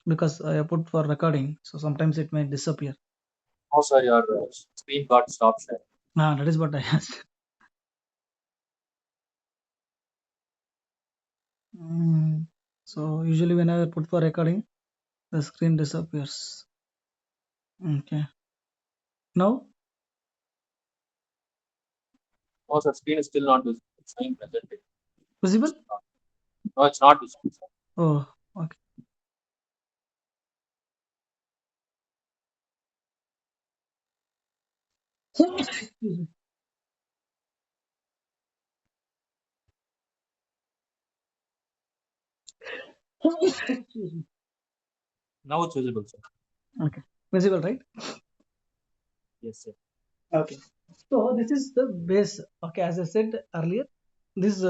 because I put for recording, so sometimes it may disappear. Oh, sir, your screen got stopped sharing. That is what I asked. So usually when I put for recording, the screen disappears. Okay. Now Oh, sir, screen is still not visible. It's showing presented. visible? No, it's not visible, sir. Oh, okay. Excuse me. Excuse me. Now it's visible, sir. Okay. Visible, right? Yes, sir. Okay. So this is the base. Okay, as I said earlier, this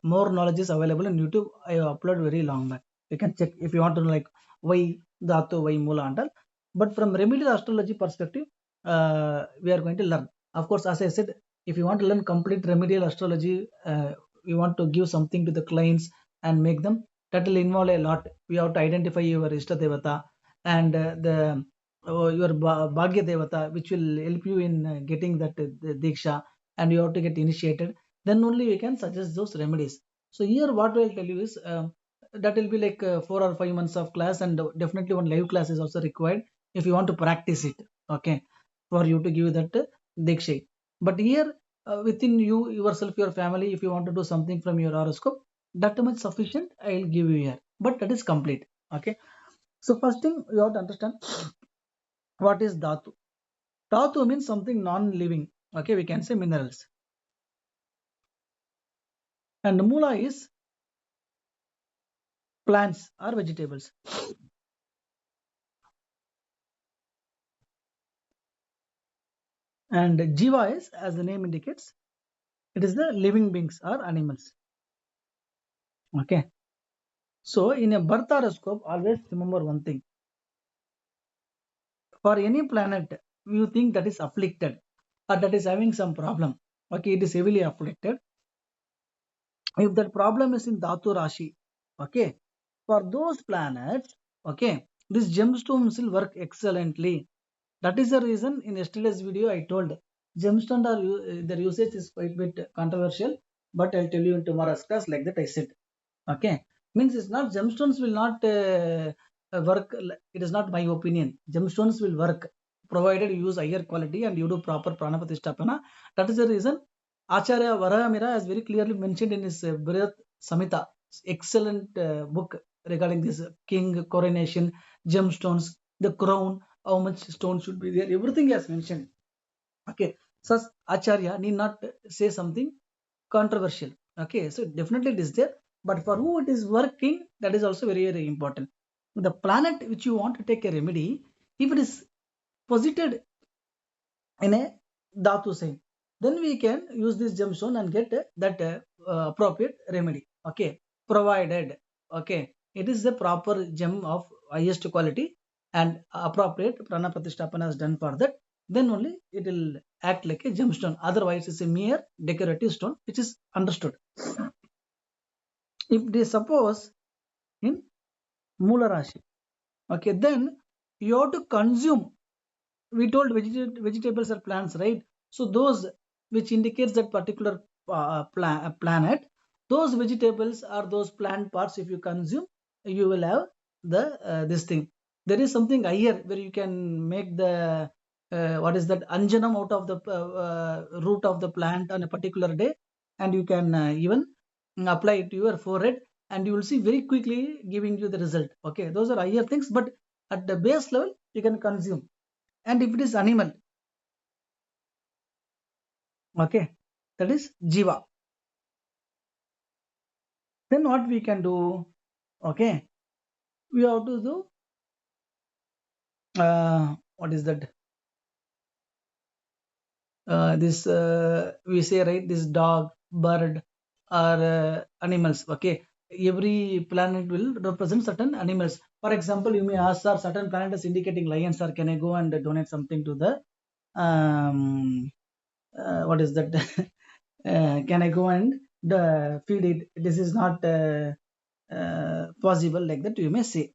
more knowledge is available in YouTube. I upload very long back. You can check if you want to know like why Dhatu, why Mula and all. But from remedial astrology perspective, we are going to learn. Of course, as I said, if you want to learn complete remedial astrology, you want to give something to the clients and make them, that will involve a lot. We have to identify your Ishta Devata and the your Bhagya Devata, which will help you in getting that the Diksha, and you have to get initiated. Then only we can suggest those remedies. So here, what I'll tell you is that will be like 4 or 5 months of class, and definitely one live class is also required if you want to practice it. Okay, for you to give that Diksha. But here, within you yourself, your family, if you want to do something from your horoscope, that much sufficient. I'll give you here, but that is complete. Okay. So first thing you have to understand, what is dhatu? Dhatu means something non-living. Okay, we can say minerals. And mula is plants or vegetables. And jiva is, as the name indicates, it is the living beings or animals. Okay. So in a birth horoscope, always remember one thing. For any planet, you think that is afflicted or that is having some problem. Okay, it is heavily afflicted. If that problem is in Dhatu Rashi, okay, for those planets, okay, these gemstones will work excellently. That is the reason in yesterday's video I told gemstone their usage is quite a bit controversial, but I'll tell you in tomorrow's class, like that I said. Okay, means it's not gemstones will not work. It is not my opinion. Gemstones will work provided you use higher quality and you do proper pranapatisthapana. That is the reason Acharya Varahamira has very clearly mentioned in his Brihat Samhita, excellent book regarding this king coronation, gemstones, the crown, how much stone should be there. Everything he has mentioned. Okay, so Acharya need not say something controversial. Okay, so definitely it is there, but for who it is working, that is also very, very important. The planet which you want to take a remedy, if it is posited in a dhatu sign, then we can use this gemstone and get that appropriate remedy. Okay, provided, okay, it is the proper gem of highest quality and appropriate prana pratishtapana is done for that, then only it will act like a gemstone. Otherwise it's a mere decorative stone, which is understood. If they suppose in Mula Rashi, okay, then you have to consume. We told vegetables are plants, right? So those which indicates that particular planet, those vegetables are those plant parts. If you consume, you will have the this thing. There is something higher where you can make the what is that anjanam out of the root of the plant on a particular day, and you can even apply it to your forehead, and you will see very quickly giving you the result. Okay, those are higher things, but at the base level you can consume. And if it is animal, okay, that is jiva, then what we can do? Okay, we have to do what is that, this we say, right, this dog, bird, or animals. Okay, every planet will represent certain animals. For example, you may ask, sir, certain planet is indicating lions, or can I go and donate something to the what is that can I go and feed it? This is not possible, like that you may say.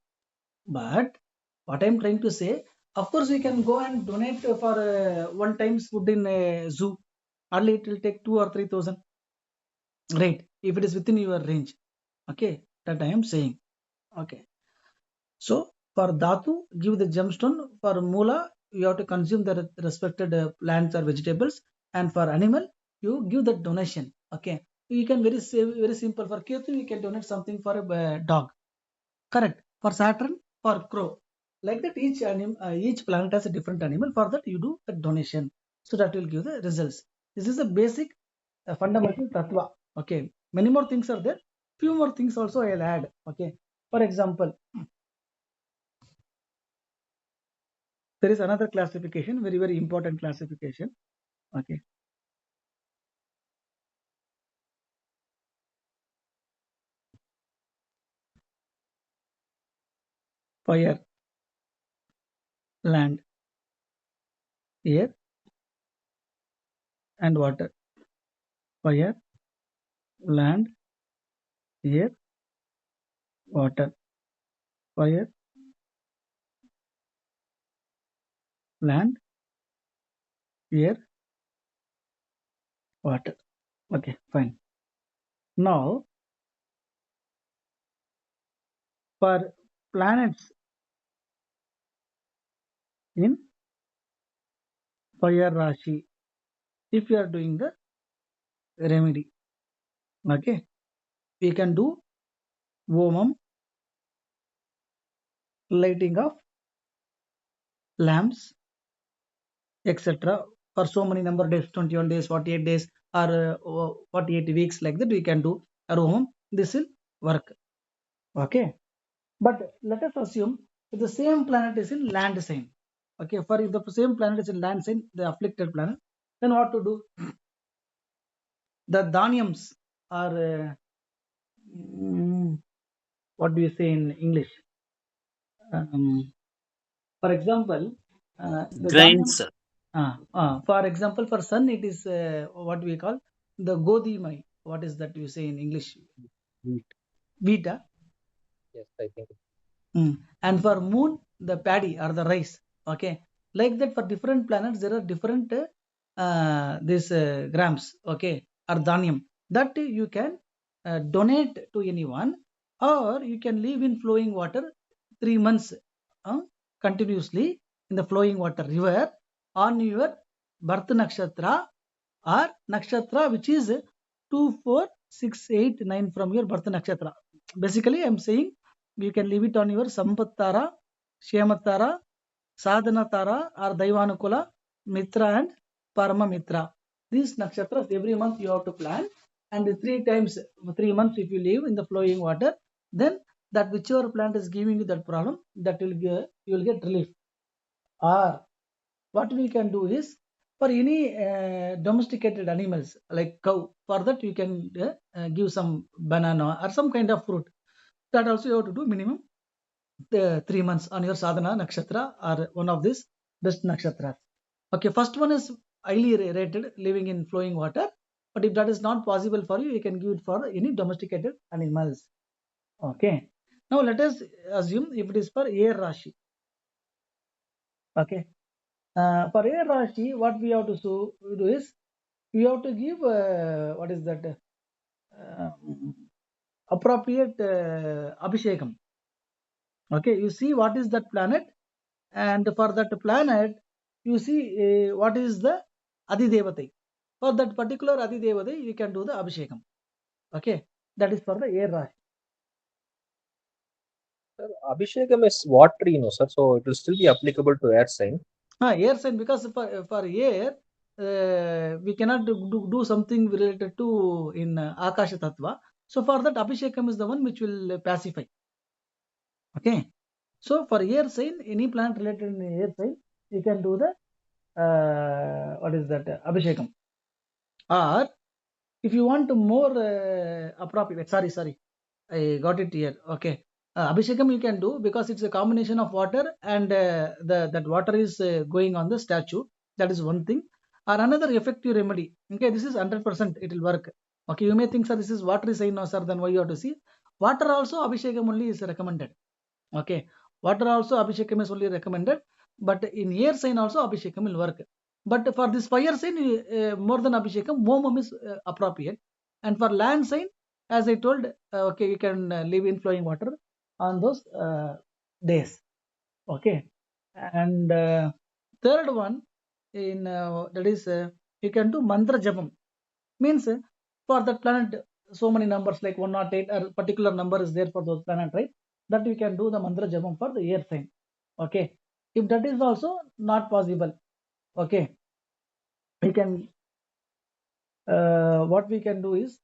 But what I'm trying to say, of course, we can go and donate for one times food in a zoo. Only it will take 2 or 3 thousand, right? If it is within your range, okay, that I am saying. Okay. So for dhatu, give the gemstone. For mula, you have to consume the respected plants or vegetables, and for animal, you give the donation. Okay. You can very simple. For ketu, you can donate something for a dog. Correct. For Saturn, for crow. Like that, each planet has a different animal. For that, you do the donation. So that will give the results. This is the basic fundamental tattva. Okay. Many more things are there. Few more things also I'll add. Okay. For example, there is another classification, very important classification. Okay. Fire, land, air, and water. Fire, land, air, water. Fire, land, air, water. Okay, fine. Now, for planets in fire Rashi, if you are doing the remedy, okay, we can do Vomam, lighting of lamps, etc. For so many number of days, 21 days, 48 days, or 48 weeks, like that, we can do at home. This will work. Okay. But let us assume if the same planet is in land sign. Okay. For if the same planet is in land sign, the afflicted planet, then what to do? The dhanyams are, what do you say in English? Um, for example, the dhanyam. Grains. For example, for sun, it is what we call the godimai. What is that you say in English? Wheat. Wheat. Yes, I think. And for moon, the paddy or the rice. Okay, like that for different planets, there are different this grams. Okay, or dhanium that you can donate to anyone, or you can live in flowing water 3 months uh, continuously in the flowing water river on your birth nakshatra or nakshatra which is 2, 4, 6, 8, 9 from your birth nakshatra. Basically, I'm saying you can leave it on your Sampattara, Shyamatara, Sadhanatara, or Daivanukula, Mitra, and Parama Mitra. These nakshatras every month you have to plan, and 3 times 3 months if you live in the flowing water, then that whichever plant is giving you that problem, that will get you will get relief. Or what we can do is for any domesticated animals like cow, for that you can give some banana or some kind of fruit. That also you have to do minimum 3 months on your sadhana nakshatra or one of these best nakshatras. Okay, first one is highly rated, living in flowing water. But if that is not possible for you, you can give it for any domesticated animals. Okay. Now let us assume if it is for air rashi. Okay. For air rashi, what we have to do is we have to give what is that appropriate abhishekam. Okay, you see what is that planet, and for that planet, you see what is the Adidevate. For that particular Adidevate, you can do the Abhishekam. Okay, that is for the air rashi. Sir, Abhishekam is watery, sir. So it will still be applicable to air sign. Air sign, because for air, we cannot do something related to in Akasha Tattva. So for that, Abhishekam is the one which will pacify. Okay. So for air sign, any plant related in air sign, you can do the what is that Abhishekam. Or if you want to more appropriate, sorry, I got it here. Okay, Abhishekam you can do because it's a combination of water and that water is going on the statue. That is one thing. Or another effective remedy. Okay, this is 100%. It will work. Okay, you may think, sir, this is water is saying no, sir. Then why you have to see? Water also Abhishekam only is recommended. Okay, Water also Abhishekam is only recommended, but in air sign also Abhishekam will work. But for this fire sign, more than Abhishekam, Momam is appropriate. And for land sign, as I told, okay, you can leave in flowing water on those days. Okay. And third one, in that is, you can do mantra japam. Means for that planet, so many numbers like 108 or particular number is there for those planet, right? That we can do the mantra japam for the air sign. Okay. If that is also not possible, okay, we can, what we can do is,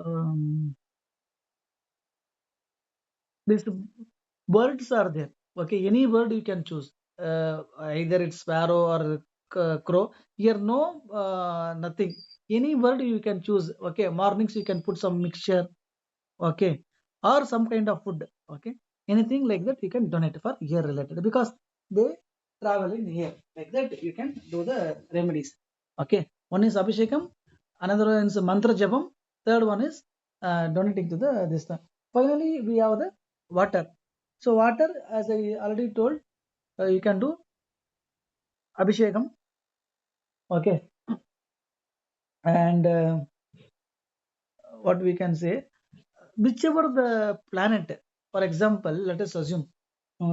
um, these birds are there. Okay, any bird you can choose. Either it's sparrow or crow. Here no, nothing. Any bird you can choose. Okay, mornings you can put some mixture. Okay, or some kind of food. Okay, anything like that you can donate for year related, because they travel in here. Like that you can do the remedies. Okay, one is abhishekam, another one is mantra jabam, third one is donating to the this one. Finally we have the water. So water, as I already told, you can do abhishekam. Okay, and what we can say, whichever the planet, for example, let us assume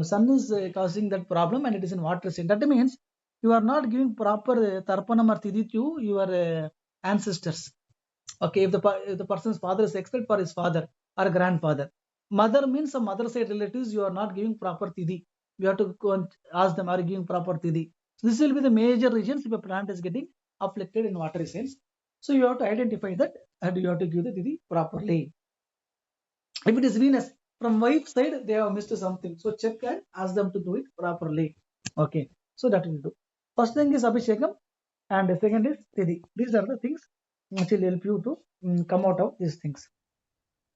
sun is causing that problem and it is in water sign. That means you are not giving proper tarpanam or tidhi to your ancestors. Okay, if the person's father is expected for his father or grandfather, mother means some other side relatives, you are not giving proper tidhi. You have to go and ask them, are you giving proper tidhi? So this will be the major reasons if a plant is getting afflicted in watery sense. So you have to identify that and you have to give the tidhi properly. If it is Venus, from wife side, they have missed something. So check and ask them to do it properly. Okay. So that will do. First thing is Abhishekam and the second is Tidi. These are the things which will help you to come out of these things.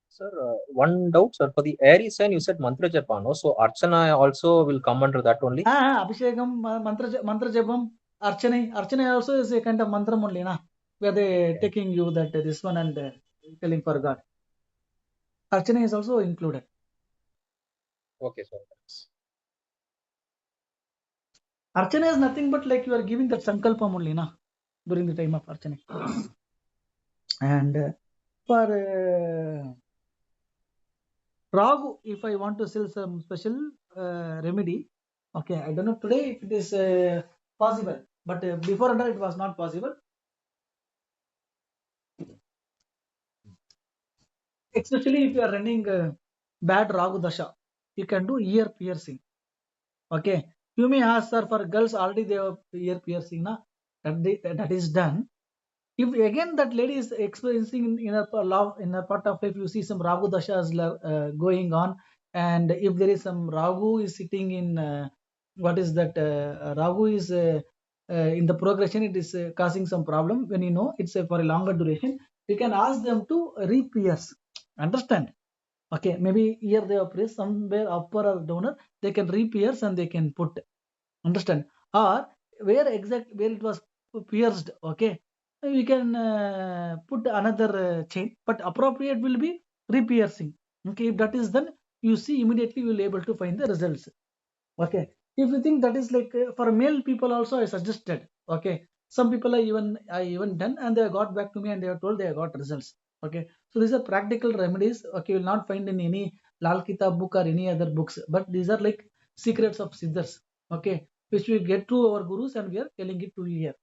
Sir, one doubt, sir. For the airy sign, you said mantra japa, no? So Archana also will come under that only? Abhishekam, mantra jabam, Archana also is a kind of mantra only, na? Where they Okay. taking you that this one and telling for God. Archana is also included. Okay, sir. Thanks. Archana is nothing but like you are giving that sankalpam only, na? During the time of Archana. And for Ragu, if I want to sell some special remedy, okay, I don't know today if it is possible, but before that it was not possible. Especially if you are running bad Ragu Dasha, you can do ear piercing. Okay, you may ask, sir, for girls already they have ear piercing, na? That is done. If again that lady is experiencing in a love in a part of life, you see some ragu dashas going on, and if there is some ragu is sitting in what is that ragu is in the progression, it is causing some problem. When you know it's for a longer duration, you can ask them to re-pierce. Understand? Okay, maybe here they are placed somewhere upper or downer, they can re-pierce and they can put. Understand? Or where it was pierced, okay, we can put another chain, but appropriate will be re-piercing. Okay, if that is done, you see immediately you will able to find the results. Okay, if you think that is like for male people also I suggested. Okay, some people are even done and they have got back to me and they have told they have got results. Okay, so these are practical remedies. Okay, you will not find in any Lal Kitab book or any other books, but these are like secrets of siddhas. Okay, which we get to our gurus and we are telling it to you here.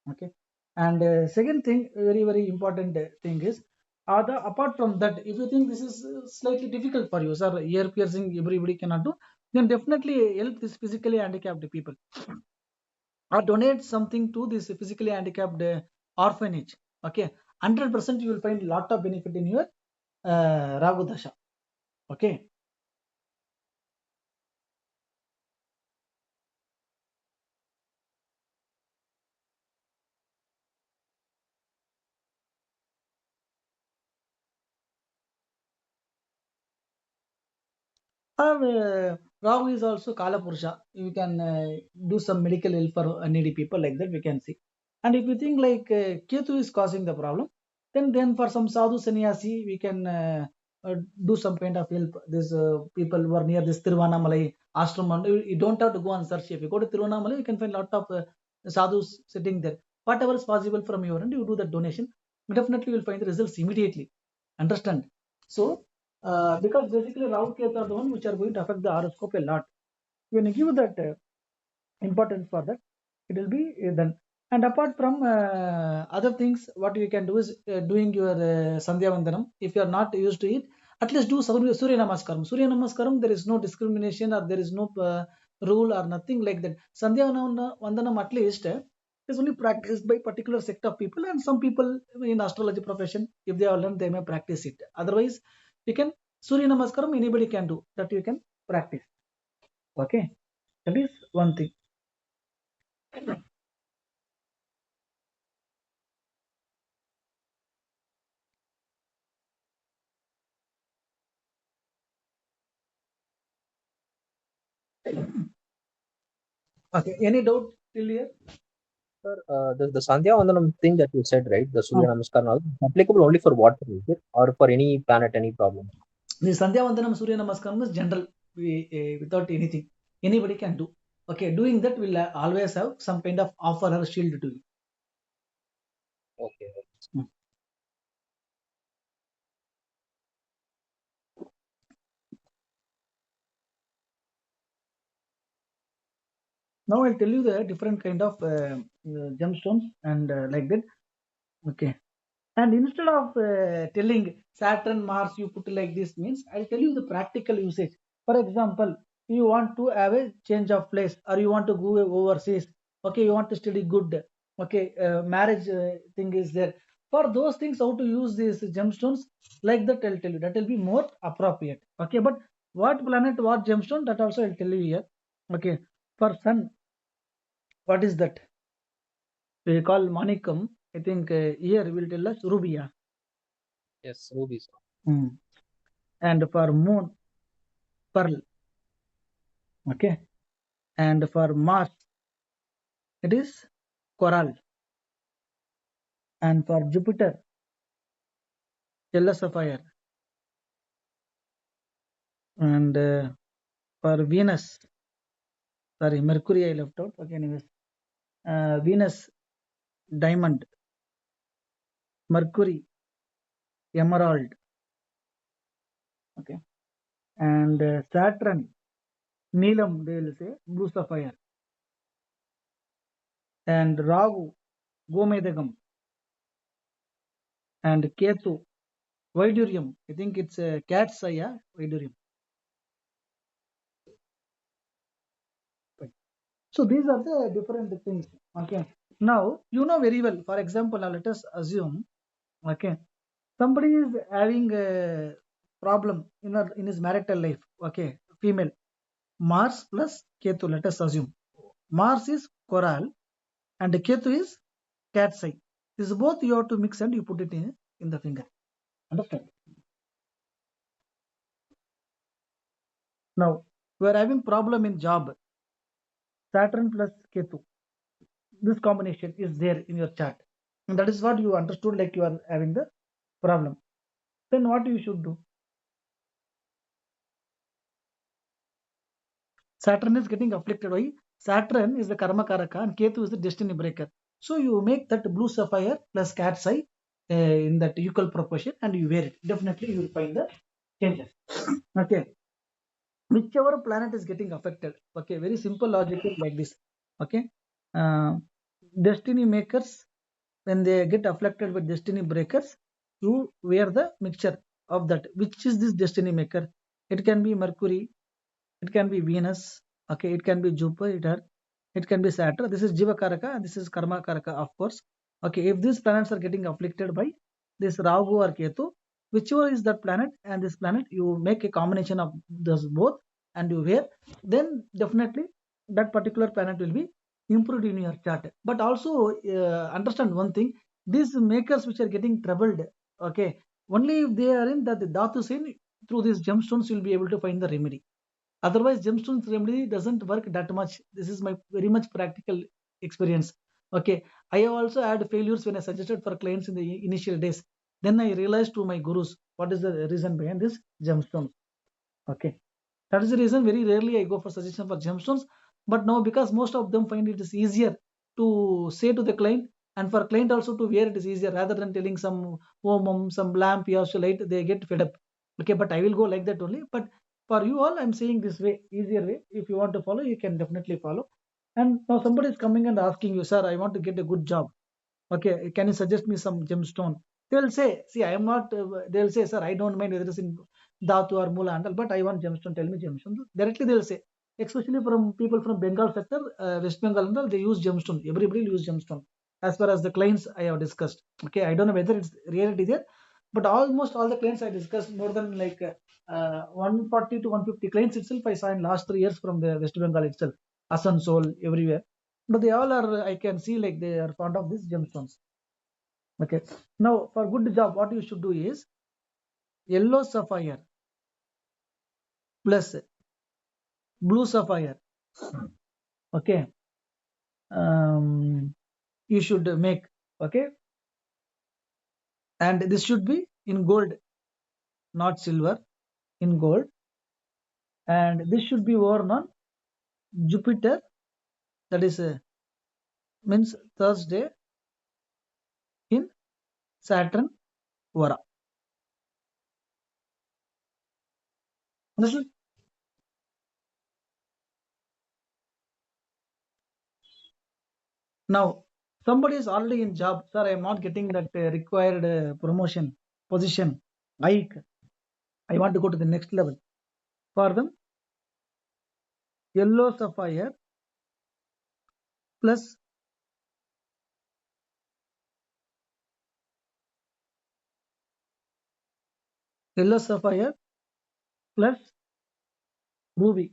Okay, and second thing, very important thing is, apart from that, if you think this is slightly difficult for you, sir, ear piercing everybody cannot do, then definitely help this physically handicapped people or donate something to this physically handicapped orphanage. Okay, 100% you will find lot of benefit in your ragu dasha. Okay. Rahu is also Kala Purusha. You can do some medical help for needy people, like that we can see. And if you think like Ketu is causing the problem, then for some sadhu sannyasi we can do some kind of help. These people who are near this Tiruvannamalai ashram, and you don't have to go and search. If you go to Tiruvannamalai, you can find a lot of sadhus sitting there. Whatever is possible from your end, you do the donation. Definitely, you will find the results immediately. Understand? So, because basically Rahu Ketu are the one which are going to affect the horoscope a lot. When you give that importance for that, it will be done. And apart from other things, what you can do is doing your Sandhya Vandanam. If you are not used to it, at least do Surya Namaskaram. Surya Namaskaram, there is no discrimination or there is no rule or nothing like that. Sandhya Vandanam, at least, is only practiced by particular sect of people, and some people in astrology profession, if they have learned, they may practice it. Otherwise, you can Surya Namaskaram, anybody can do that. You can practice. Okay, that is one thing. Okay, any doubt till here? Sir, the Sandhya Vandanam thing that you said, right? The Surya Namaskar, and all, applicable only for water, is it? Or for any planet, any problem? The Sandhya Vandanam Surya Namaskaram is general, without anything. Anybody can do. Okay, doing that will always have some kind of offer or shield to you. Okay. Hmm. Now I'll tell you the different kind of gemstones and like that. Okay. And instead of telling Saturn, Mars, you put like this means, I'll tell you the practical usage. For example, you want to have a change of place or you want to go overseas. Okay, you want to study good. Okay, marriage thing is there. For those things, how to use these gemstones, like that I'll tell you. That will be more appropriate. Okay, but what planet, what gemstone, that also I'll tell you here. Okay, for Sun, what is that? We call Manikam. I think here will tell us Rubia. Yes, rubies. Hmm. And for moon, pearl. Okay, and for Mars, it is coral, and for Jupiter, yellow sapphire, and for Venus, sorry, Mercury I left out. Okay, anyways, Venus, diamond, Mercury, emerald. Okay, and Saturn, Neelam, they will say blue sapphire, and Rahu, Gomedagam, and Ketu, Vidurium. I think it's a cat's eye, yeah, Vidurium. So these are the different things. Okay. Now you know very well. For example, now let us assume. Okay, somebody is having a problem in his marital life. Okay, female, Mars plus Ketu. Let us assume Mars is coral and Ketu is cat's eye. This both you have to mix and you put it in the finger. Understand? Now we are having problem in job. Saturn plus Ketu. This combination is there in your chart, and that is what you understood. Like you are having the problem. Then what you should do? Saturn is getting afflicted. Why? Saturn is the karma karaka and Ketu is the destiny breaker. So you make that blue sapphire plus cat's eye in that equal proportion and you wear it. Definitely you will find the changes. Okay. Whichever planet is getting affected. Okay. Very simple logic is like this. Okay. Uh, Destiny makers, when they get afflicted with destiny breakers, you wear the mixture of that. Which is this destiny maker? It can be Mercury, it can be Venus, okay, it can be Jupiter, it can be Saturn. This is Jiva Karaka and this is Karma Karaka, of course. Okay, if these planets are getting afflicted by this Rahu or Ketu, whichever is that planet and this planet, you make a combination of those both and you wear, then definitely that particular planet will be improved in your chart. But also understand one thing, these makers which are getting troubled, okay, only if they are in that the Dhatu sign, through these gemstones, you'll be able to find the remedy. Otherwise, gemstones remedy doesn't work that much. This is my very much practical experience. Okay, I have also had failures when I suggested for clients in the initial days. Then I realized to my gurus, What is the reason behind this gemstones? Okay, that is the reason very rarely I go for suggestion for gemstones. But now, because most of them find it is easier to say to the client, and for client also to wear it is easier rather than telling some some lamp light, they get fed up. Okay, but I will go like that only. But for you all, I'm saying this way, easier way. If you want to follow, you can definitely follow. And now somebody is coming and asking you, sir, I want to get a good job. Okay, can you suggest me some gemstone? They'll say, see, I am not, they'll say, sir, I don't mind whether it's in Dhatu or Mula Andal, but I want gemstone, tell me gemstone. Directly they'll say, especially from people from Bengal sector, West Bengal and all, they use gemstone. Everybody will use gemstone. As far as the clients I have discussed. Okay, I don't know whether it's reality there, but almost all the clients I discussed, more than like 140 to 150 clients itself I saw in last 3 years from the West Bengal itself, Asansol, everywhere. But they all are, I can see like they are fond of these gemstones. Okay. Now, for good job, what you should do is yellow sapphire plus blue sapphire. Okay. You should make. Okay. And this should be in gold, not silver, in gold. And this should be worn on Jupiter, that is means Thursday in Saturn Vara. Understood? Now, somebody is already in job. Sir, I am not getting that required promotion, position, hike. I want to go to the next level. For them, yellow sapphire plus yellow sapphire plus ruby,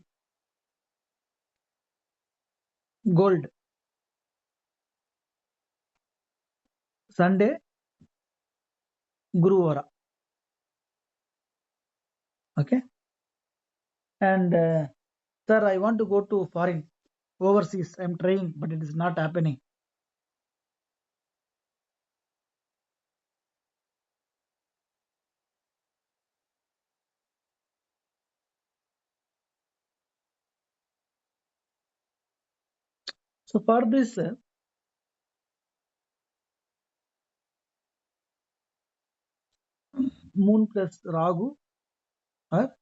gold, Sunday, Guruvara. Okay. And sir, I want to go to foreign, overseas. I'm trying, but it is not happening. So for this, moon plus Ragu or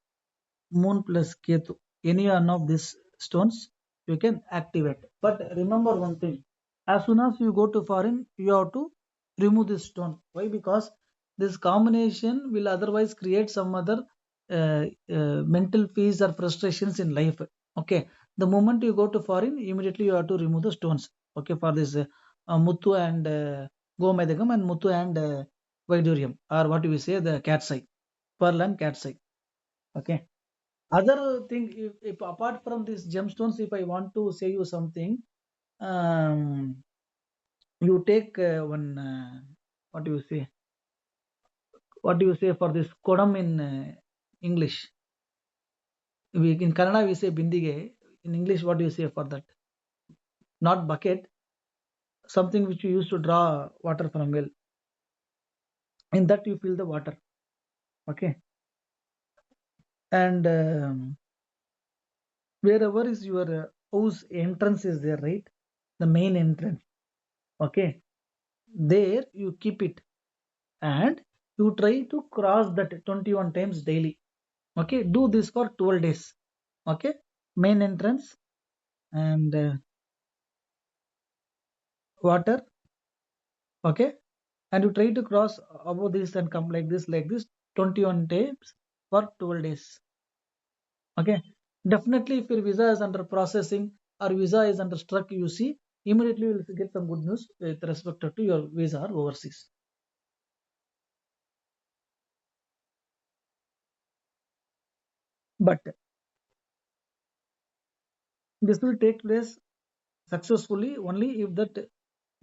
moon plus Ketu, any one of these stones you can activate. But remember one thing, as soon as you go to foreign, you have to remove this stone. Why? Because this combination will otherwise create some other mental peace or frustrations in life. Okay, the moment you go to foreign, immediately you have to remove the stones. Okay, for this Muttu and Gomedagam and Muttu and Vaidurium, or what do we say, the cat's eye, pearl and cat's eye. Okay. Other thing, if apart from these gemstones, if I want to say you something, um, you take one, what do you say? What do you say for this kodam in English? In Kannada we say bindige. In English, what do you say for that? Not bucket, something which you use to draw water from well. In that you fill the water. Okay. And wherever is your house entrance is there, right? The main entrance. Okay. There you keep it, and you try to cross that 21 times daily. Okay, do this for 12 days. Okay, main entrance and water. Okay, and you try to cross above this and come like this 21 times for 12 days. Okay, definitely if your visa is under processing or visa is under struck, you see, immediately you will get some good news with respect to your visa or overseas. But this will take place successfully only if that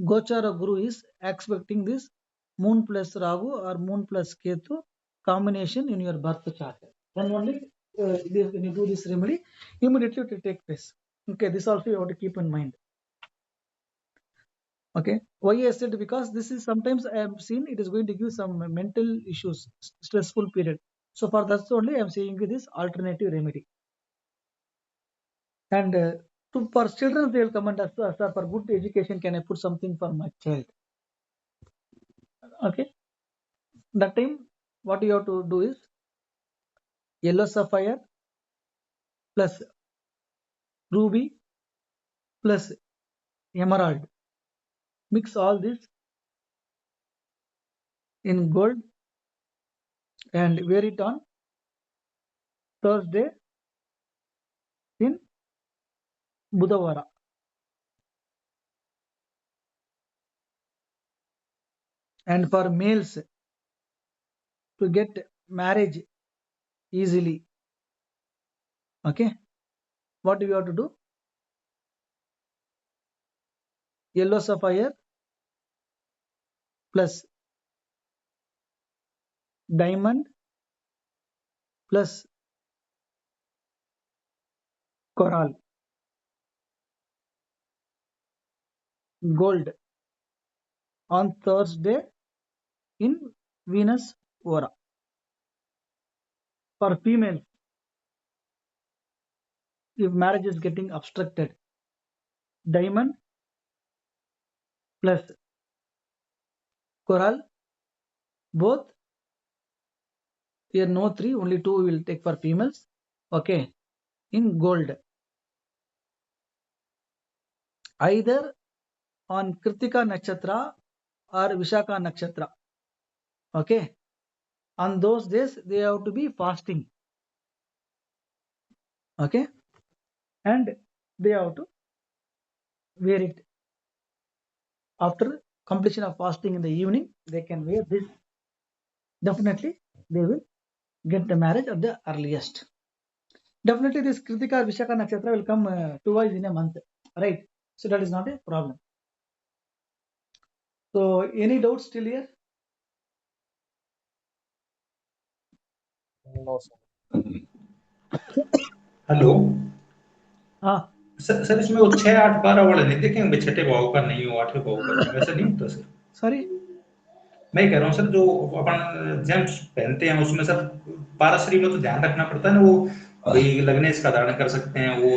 Gochara Guru is expecting this moon plus Rahu or moon plus Ketu combination in your birth chart. Then only when you do this remedy, immediately it will take place. Okay, this also you have to keep in mind. Okay, why I said, because this is sometimes I have seen it is going to give some mental issues, stressful period. So for that's only I am saying this alternative remedy. And for children they will come and ask, sir, for good education can I put something for my child? Okay, that time what you have to do is yellow sapphire plus ruby plus emerald, mix all this in gold and wear it on Thursday in Budavara. And for males to get marriage easily, okay, what do you have to do? Yellow sapphire plus diamond plus coral, gold on Thursday in Venus Ora. For females, if marriage is getting obstructed, diamond plus coral, both, here no three, only two we will take for females, okay, in gold. Either on Kritika Nakshatra or Vishaka Nakshatra, okay. On those days, they have to be fasting, okay, and they have to wear it. After completion of fasting in the evening, they can wear this. Definitely, they will get the marriage at the earliest. Definitely, this Kritika Vishaka Nakshatra will come twice in a month, right? So that is not a problem. So, any doubts still here? No, sir. Hello. Ah, sir sir इसमें वो 6, 8, 12 वाले नहीं देखेंगे, छठे भाव का नहीं हो, आठवें भाव का नहीं हो, ऐसा नहीं होता सर? sorry. मैं कह रहा हूँ सर, जो अपन जेम्स पहनते हैं उसमें सर पारसरी में तो ध्यान रखना पड़ता है ना, वो भाई लग्नेश का धारण कर सकते हैं, वो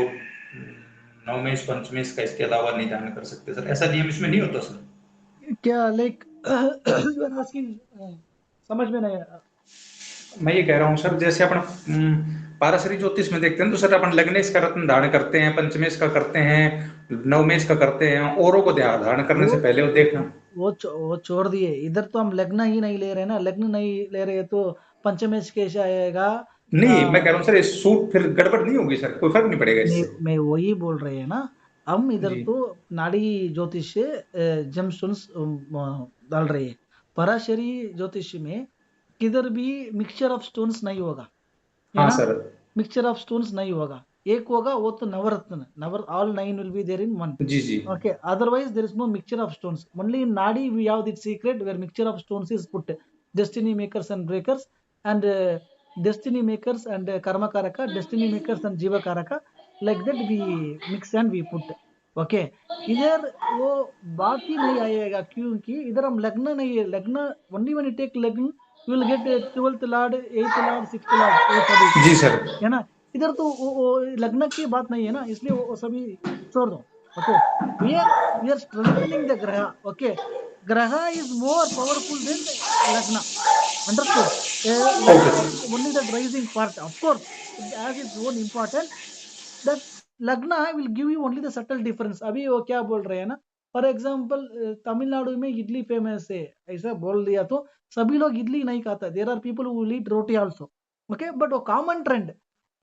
नवमेश पंचमेश का इसके अलावा नहीं धारण कर सकते सर, ऐसा नियम इसमें नहीं होता सर? क्या like you are asking? समझ में नहीं आया. मैं ये कह रहा हूँ सर, जैसे अपन पारसरी ज्योतिष में देखते हैं तो सर अपन लग्नेश का रत्न धारण करते हैं, पंचमेश का करते हैं, नवमेश का करते हैं, औरों को धारण करने वो से पहले वो देखना। वो छोड़ दिए. इधर तो हम लग्न ही नहीं ले रहे ना. लग्न नहीं ले रहे तो पंचमेश कैसे आएगा? नहीं, मैं कह रहा हूँ सर, ये सूट फिर गड़बड़ नहीं होगी सर, कोई फर्क नहीं पड़ेगा मैं इससे? मैं वही बोल रहे हैं ना. हम इधर जी। तो नाड़ी ज्योतिष से जेमस्टोन्स डाल रहे हैं. पराशरी ज्योतिष में किधर भी मिक्सचर ऑफ स्टोन्स नहीं होगा, है हाँ ना. सर। मिक्सचर ऑफ स्टोन्स नहीं होगा. एक होगा वो तो नवरत्न, नवर all 9 will be there in one. Ji, ji. Okay, otherwise there is no mixture of stones. Only in Nadi we have this secret where mixture of stones is put. Destiny makers and breakers, and destiny makers and karma karaka, destiny makers and jiva karaka. Like that we mix and we put. Okay, इधर वो बात ही नहीं आएगा क्योंकि इधर हम लग्न नहीं है. लग्न only when you take लग्न you will get 12th lord, 8th lord, 6th lord, वो सभी, जी सर। है ना. इधर तो वो लग्न की बात नहीं है ना, इसलिए वो सभी छोड़ दो. Okay, we are strengthening the graha. Okay, graha is more powerful than lagna. Understood? Okay Lagna sir. is only the rising part. Of course, it has its own importance. That lagna will give you only the subtle difference. अभी वो क्या बोल रहे हैं ना, for example Tamil Nadu में idli famous है, ऐसा बोल दिया तो सभी लोग इडली नहीं खाता. There are people who eat roti also. Okay, but वो कॉमन ट्रेंड,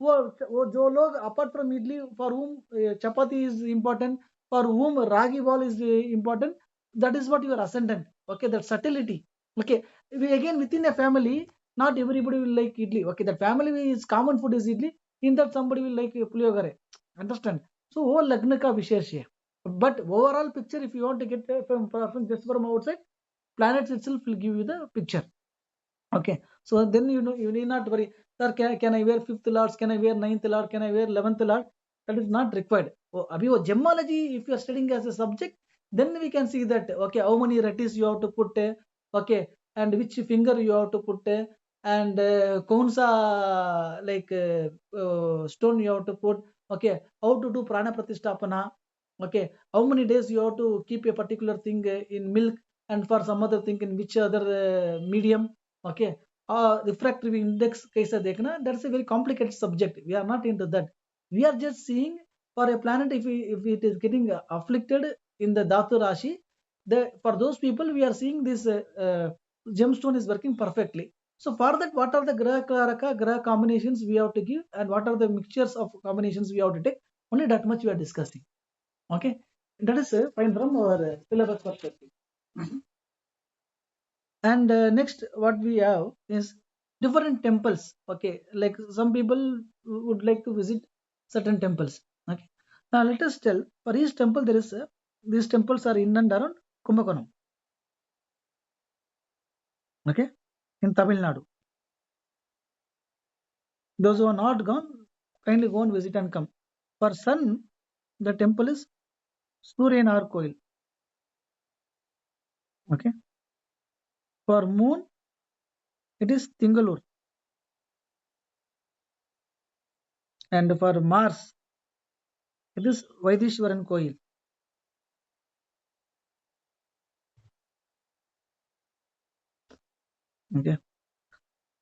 वो जो लोग apart from idli, for whom chapati is important, for whom ragi ball is important, that is what your ascendant. Okay, that subtlety. Okay, again within a family, not everybody will like idli. Okay, that family is common food is idli. In that somebody will like puliyogare. Understand? So वो लग्न का विशेष है. But overall picture, if you want to get from just from outside, planets itself will give you the picture. Okay, so then you need not worry. Sir, can I wear fifth lords? Can I wear ninth lord? Can I wear 11th lord? That is not required. Oh, अभी वो gemology, if you are studying as a subject, then we can see that, okay, how many ratis you have to put, okay, and which finger you have to put, and kaunsa like stone you have to put, okay, how to do prana pratistapana, okay, how many days you have to keep a particular thing in milk, and for some other thing in which other medium, okay, refractive index kaisa dekhna, that's a very complicated subject, we are not into that. We are just seeing for a planet, if it is getting afflicted in the dhatu rashi, for those people we are seeing this gemstone is working perfectly. So for that, what are the graha karaka graha combinations we have to give, and what are the mixtures of combinations we have to take, only that much we are discussing. Okay, that is fine from our syllabus perspective. And next what we have is different temples. Okay, like some people would like to visit certain temples. Okay, now let us tell, for each temple there is these temples are in and around Kumbakonam. Okay, in Tamil Nadu. Those who are not gone, kindly go and visit and come. For sun, the temple is Suryanar Koil. Okay, for moon it is Tingalur, and for Mars it is Vaidishwaran Koil. Okay,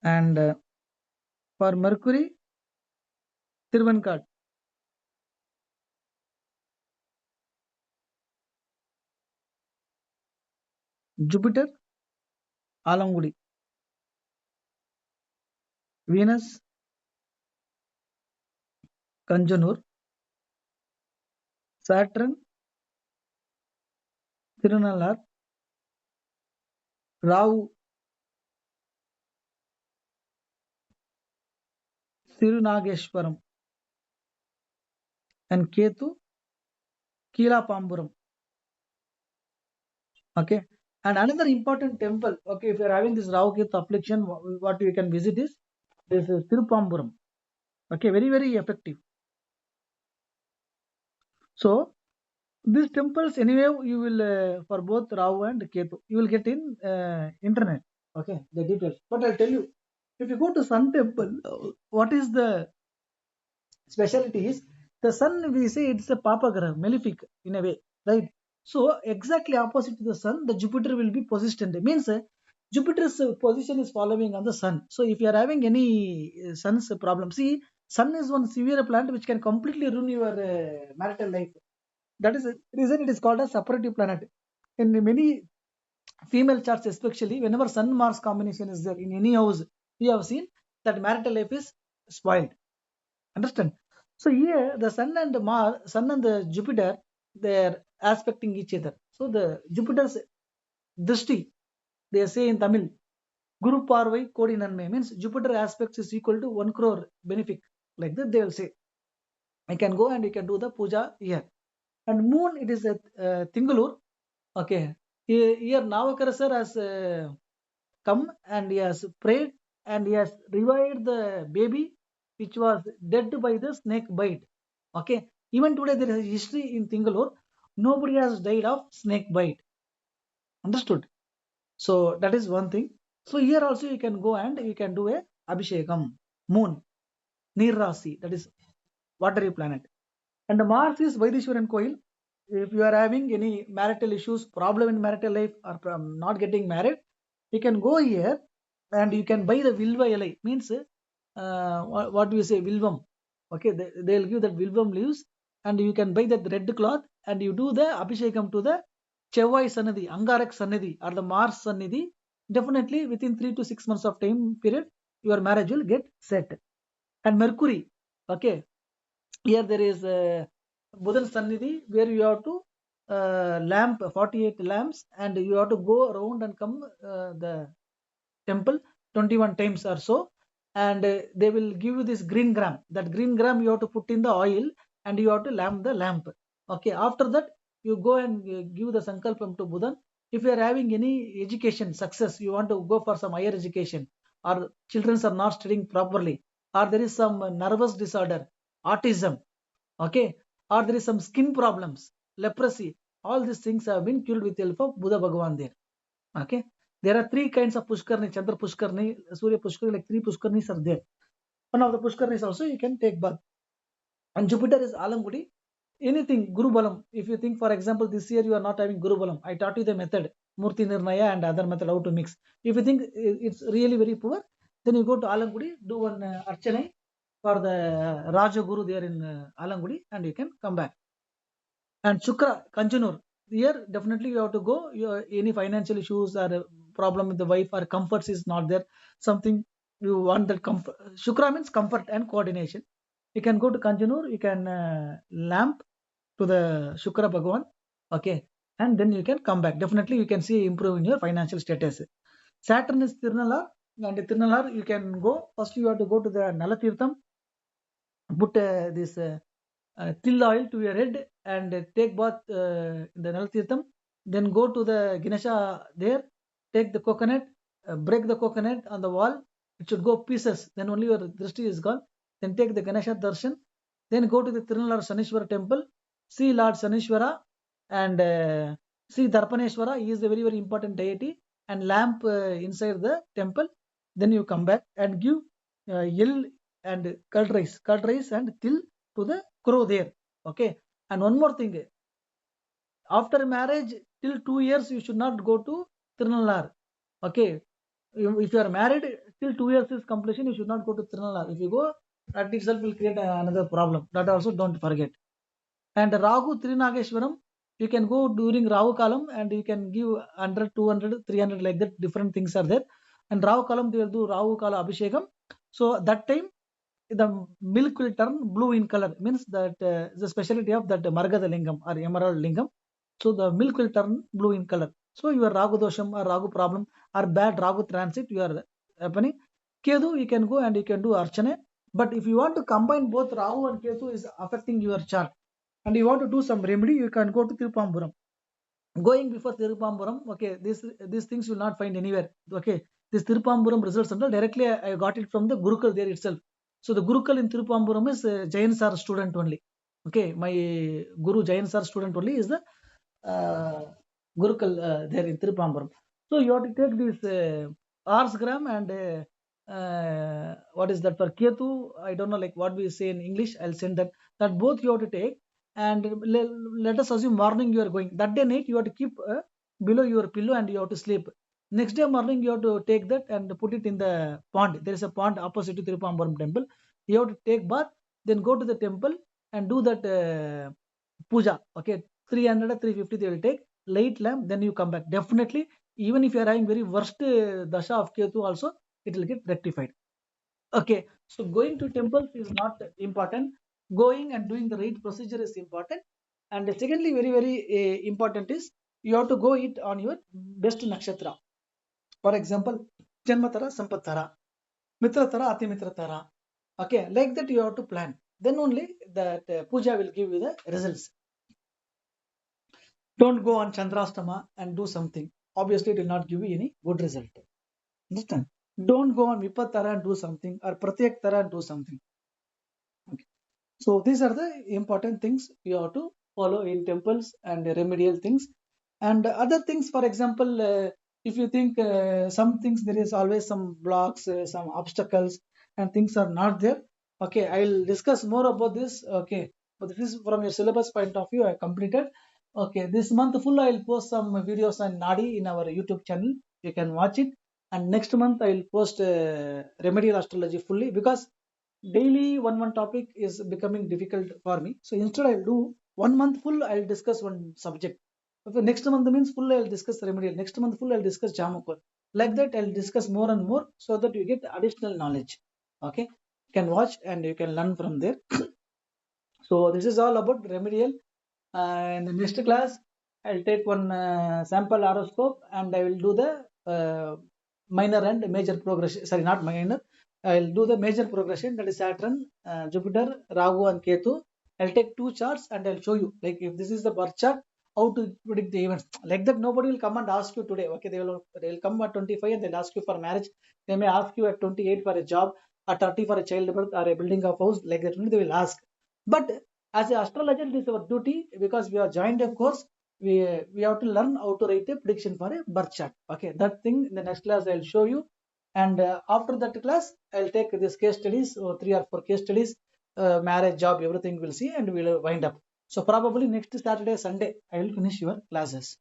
and for Mercury, Thiruvankad. Jupiter, Alangudi. Venus, Kanjanur. Saturn, Tirunalar. Rahu, Tirunageshwaram. And Ketu, Kilapamburam. Okay, and another important temple, okay, if you are having this Rahu Ketu affliction, what you can visit is this Tirupamburam. Okay, very very effective. So these temples anyway you will for both Rahu and Ketu you will get in internet. Okay, the details. But I'll tell you, if you go to Sun temple, what is the specialty is, the sun, we say it's a papa graha, malefic in a way, right? So exactly opposite to the sun, the Jupiter will be positioned. Means Jupiter's position is following on the sun. So if you are having any sun's problem, see, sun is one severe planet which can completely ruin your marital life. That is the reason it is called a separative planet. In many female charts, especially whenever sun Mars combination is there in any house, we have seen that marital life is spoiled. Understand? So here the sun and the Mars, sun and the Jupiter, they are aspecting each other. So the Jupiter's drishti, they say in Tamil, Guru Parvai Kodi Nanme, means Jupiter aspects is equal to 1 crore benefic. Like that they will say. I can go and you can do the puja here. And moon, it is a Tingalur. Okay. Here Navakara sir has come and he has prayed and he has revived the baby which was dead by the snake bite. Okay. Even today there is a history in Tingalur. Nobody has died of snake bite. Understood? So that is one thing. So here also you can go and you can do a Abhishekam. Moon. Nirrasi. That is watery planet. And Mars is Vaidishwaran Koil. If you are having any marital issues, problem in marital life, or not getting married, you can go here and you can buy the Vilva Elai. Means what do you say? Vilvam. Okay, they'll give that Vilvam leaves and you can buy that red cloth and you do the Abhishekam to the Chevai Sannidhi, Angarak Sannidhi or the Mars Sannidhi. Definitely within 3 to 6 months of time period, your marriage will get set. And Mercury. Okay, here there is Buddhan Sannidhi where you have to lamp 48 lamps and you have to go around and come the temple 21 times or so, and they will give you this green gram. That green gram you have to put in the oil and you have to lamp the lamp. Okay, after that you go and give the sankalpam to Buddhan. If you are having any education success, you want to go for some higher education, or children are not studying properly, or there is some nervous disorder, autism, okay, or there is some skin problems, leprosy, all these things have been killed with the help of Buddha Bhagavan there. Okay, there are three kinds of Pushkarni, Chandra Pushkarni, Surya Pushkarni, like three Pushkarnis are there. One of the Pushkarnis also you can take bath. And Jupiter is Alangudi. Anything, Guru Balam. If you think, for example, this year you are not having Guru Balam, I taught you the method, Murti Nirnaya and other method how to mix. If you think it's really very poor, then you go to Alangudi, do one Archana for the Raja Guru there in Alangudi, and you can come back. And Shukra, Kanchanur. Here, definitely you have to go. Any financial issues or a problem with the wife or comforts is not there. Something you want that comfort. Shukra means comfort and coordination. You can go to Kanchanur, you can lamp to the Shukra Bhagavan. Okay. And then you can come back. Definitely you can see improve in your financial status. Saturn is Tirnalar. And Tirnalar, you can go. First you have to go to the Nalatirtham. Put this till oil to your head and take bath in the Nalatirtham. Then go to the Ganesha there, take the coconut, break the coconut on the wall. It should go pieces. Then only your drishti is gone. Then take the Ganesha darshan. Then go to the Tirunalar Sanishwara temple. See Lord Sanishwara and see Darpaneshwara. He is a very, very important deity. And lamp inside the temple. Then you come back and give yell and curd rice and till to the crow there. Okay. And one more thing, after marriage till 2 years you should not go to Tirunalar. Okay. If you are married till 2 years is completion, you should not go to Tirunalar. If you go, that itself will create another problem. That also don't forget. And Ragu Trinageshwaram, you can go during Rahu Kalam and you can give 100, 200, 300 like that. Different things are there. And Rahu Kalam, they will do Rahu Kala Abhishekam. So that time the milk will turn blue in color, means that the specialty of that Margada Lingam or Emerald Lingam. So the milk will turn blue in color. So your Ragu Dosham or Ragu problem or bad Ragu transit you are happening. Kedu, you can go and you can do Archana. But if you want to combine both Rahu and Ketu is affecting your chart and you want to do some remedy, you can go to Tirupamburam. Going before Tirupamburam, okay, these things you will not find anywhere. Okay, this Tirupamburam results central directly I got it from the Gurukul there itself. So the Gurukul in Tirupamburam is Jain Sar student only. Okay, my Guru Jain Sar student only is the Gurukul there in Tirupamburam. So you have to take this Ars gram and what is that for Ketu? I don't know like what we say in English. I'll send that. That both you have to take. And let us assume morning you are going. That day night you have to keep below your pillow and you have to sleep. Next day morning you have to take that and put it in the pond. There is a pond opposite to Tirupamburam temple. You have to take bath, then go to the temple and do that puja. Okay, 300 or 350 they will take light lamp. Then you come back. Definitely, even if you are having very worst dasha of Ketu also, it will get rectified. Okay, so going to temples is not important. Going and doing the right procedure is important. And secondly, very, very important is you have to go it on your best nakshatra. For example, Janmatara, Sampatara, Mitratara, Atimitratara. Okay, like that you have to plan. Then only that puja will give you the results. Don't go on Chandrastama and do something. Obviously, it will not give you any good result. Understand? Don't go on Vipatara and do something or Pratyaktara and do something. Okay. So these are the important things you have to follow in temples and remedial things. And other things, for example, if you think some things there is always some blocks, some obstacles, and things are not there. Okay, I will discuss more about this. Okay, but this is from your syllabus point of view. I completed. Okay, this month full I will post some videos on Nadi in our YouTube channel. You can watch it. And next month I will post remedial astrology fully because daily one topic is becoming difficult for me. So instead I'll do 1 month full I'll discuss one subject. Okay, next month means full I'll discuss remedial. Next month full I'll discuss Jamakor. Like that I'll discuss more and more so that you get additional knowledge. Okay, you can watch and you can learn from there. So this is all about remedial. In the next class, I'll take one sample horoscope and I will do the minor and major progression. Sorry, not minor. I'll do the major progression, that is Saturn, Jupiter, Rahu, and Ketu. I'll take two charts and I'll show you. Like if this is the birth chart, how to predict the events. Like that, nobody will come and ask you today. Okay, they'll come at 25 and they'll ask you for marriage. They may ask you at 28 for a job, at 30 for a childbirth or a building of house. Like that, only they will ask. But as an astrologer, it is our duty because we are joined a course. we have to learn how to write a prediction for a birth chart. Okay, that thing in the next class I'll show you. And after that class, I'll take this case studies, or 3 or 4 case studies, marriage, job, everything we'll see, and we'll wind up. So probably next Saturday, Sunday, I will finish your classes.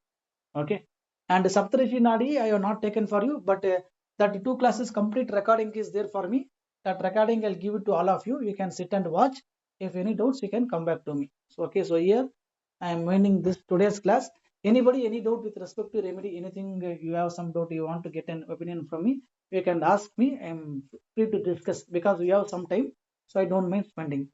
Okay. And Saptarishi Nadi, I have not taken for you, but that 2 classes complete recording is there for me. That recording I'll give it to all of you. You can sit and watch. If any doubts, you can come back to me. So okay, so here I am ending this today's class. Anybody, any doubt with respect to remedy, anything you have some doubt, you want to get an opinion from me, you can ask me. I am free to discuss because we have some time, so I don't mind spending.